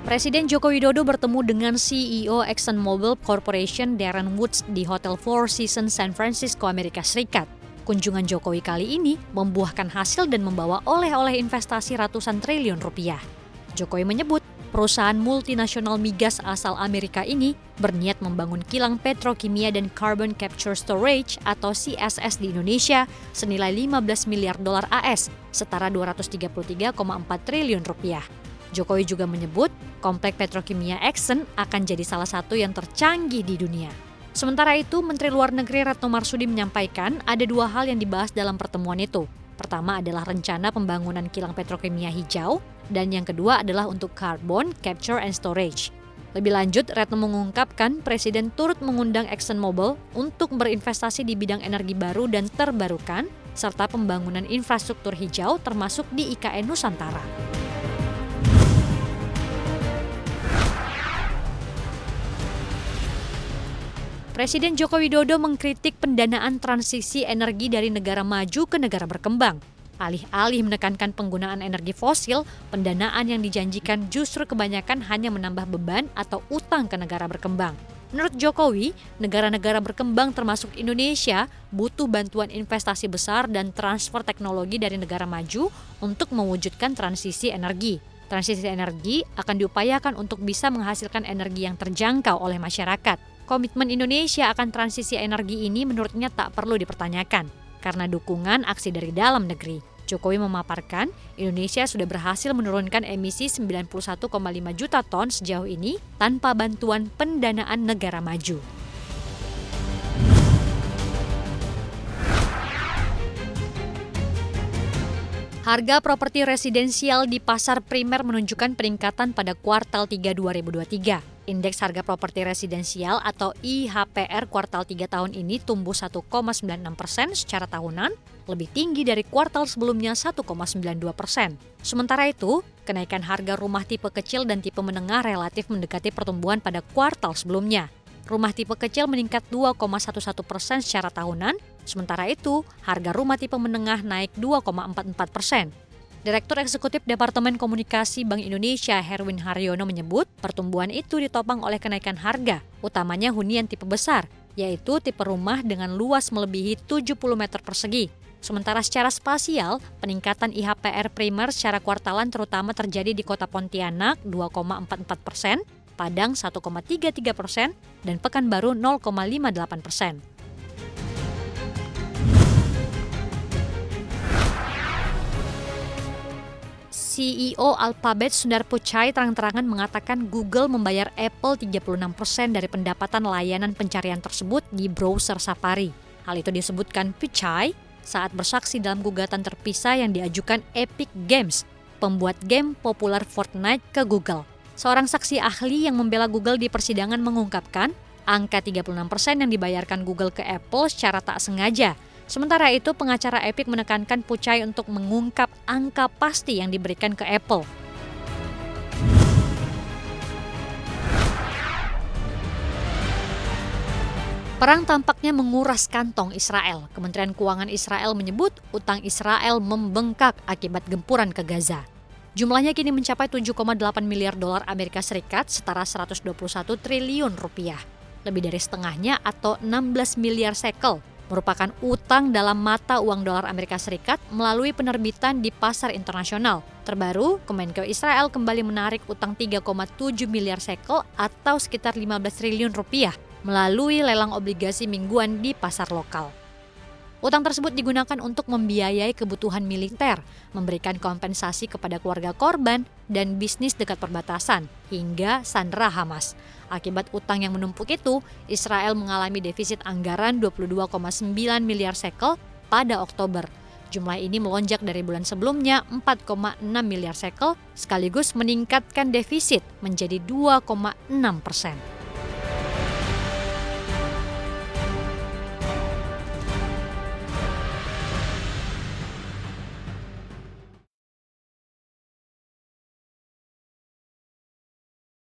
Presiden Joko Widodo bertemu dengan CEO ExxonMobil Corporation Darren Woods di Hotel Four Seasons San Francisco, Amerika Serikat. Kunjungan Jokowi kali ini membuahkan hasil dan membawa oleh-oleh investasi ratusan triliun rupiah. Jokowi menyebut perusahaan multinasional migas asal Amerika ini berniat membangun kilang petrokimia dan carbon capture storage atau CSS di Indonesia senilai 15 miliar dolar AS, setara 233,4 triliun rupiah. Jokowi juga menyebut komplek petrokimia Exxon akan jadi salah satu yang tercanggih di dunia. Sementara itu, Menteri Luar Negeri Retno Marsudi menyampaikan ada dua hal yang dibahas dalam pertemuan itu. Pertama adalah rencana pembangunan kilang petrokimia hijau, dan yang kedua adalah untuk carbon capture and storage. Lebih lanjut, Retno mengungkapkan Presiden turut mengundang ExxonMobil untuk berinvestasi di bidang energi baru dan terbarukan, serta pembangunan infrastruktur hijau termasuk di IKN Nusantara. Presiden Joko Widodo mengkritik pendanaan transisi energi dari negara maju ke negara berkembang. Alih-alih menekankan penggunaan energi fosil, pendanaan yang dijanjikan justru kebanyakan hanya menambah beban atau utang ke negara berkembang. Menurut Jokowi, negara-negara berkembang termasuk Indonesia butuh bantuan investasi besar dan transfer teknologi dari negara maju untuk mewujudkan transisi energi. Transisi energi akan diupayakan untuk bisa menghasilkan energi yang terjangkau oleh masyarakat. Komitmen Indonesia akan transisi energi ini menurutnya tak perlu dipertanyakan karena dukungan aksi dari dalam negeri. Jokowi memaparkan Indonesia sudah berhasil menurunkan emisi 91,5 juta ton sejauh ini tanpa bantuan pendanaan negara maju. Harga properti residensial di pasar primer menunjukkan peningkatan pada kuartal 3 2023. Indeks harga properti residensial atau IHPR kuartal 3 tahun ini tumbuh 1,96% secara tahunan, lebih tinggi dari kuartal sebelumnya 1,92%. Sementara itu, kenaikan harga rumah tipe kecil dan tipe menengah relatif mendekati pertumbuhan pada kuartal sebelumnya. Rumah tipe kecil meningkat 2,11% secara tahunan, sementara itu harga rumah tipe menengah naik 2,44%. Direktur Eksekutif Departemen Komunikasi Bank Indonesia Herwin Haryono menyebut pertumbuhan itu ditopang oleh kenaikan harga, utamanya hunian tipe besar, yaitu tipe rumah dengan luas melebihi 70 meter persegi. Sementara secara spasial, peningkatan IHPR primer secara kuartalan terutama terjadi di Kota Pontianak 2,44%, Padang 1,33%, dan Pekanbaru 0,58%. CEO Alphabet Sundar Pichai terang-terangan mengatakan Google membayar Apple 36% dari pendapatan layanan pencarian tersebut di browser Safari. Hal itu disebutkan Pichai saat bersaksi dalam gugatan terpisah yang diajukan Epic Games, pembuat game populer Fortnite, ke Google. Seorang saksi ahli yang membela Google di persidangan mengungkapkan angka 36% yang dibayarkan Google ke Apple secara tak sengaja. Sementara itu, pengacara Epic menekankan Pichai untuk mengungkap angka pasti yang diberikan ke Apple. Perang tampaknya menguras kantong Israel. Kementerian Keuangan Israel menyebut utang Israel membengkak akibat gempuran ke Gaza. Jumlahnya kini mencapai 7,8 miliar dolar Amerika Serikat, setara 121 triliun rupiah. Lebih dari setengahnya atau 16 miliar shekel merupakan utang dalam mata uang dolar Amerika Serikat melalui penerbitan di pasar internasional. Terbaru, Kemenkeu Israel kembali menarik utang 3,7 miliar shekel atau sekitar 15 triliun rupiah melalui lelang obligasi mingguan di pasar lokal. Utang tersebut digunakan untuk membiayai kebutuhan militer, memberikan kompensasi kepada keluarga korban, dan bisnis dekat perbatasan, hingga sandera Hamas. Akibat utang yang menumpuk itu, Israel mengalami defisit anggaran 22,9 miliar shekel pada Oktober. Jumlah ini melonjak dari bulan sebelumnya 4,6 miliar shekel, sekaligus meningkatkan defisit menjadi 2,6%.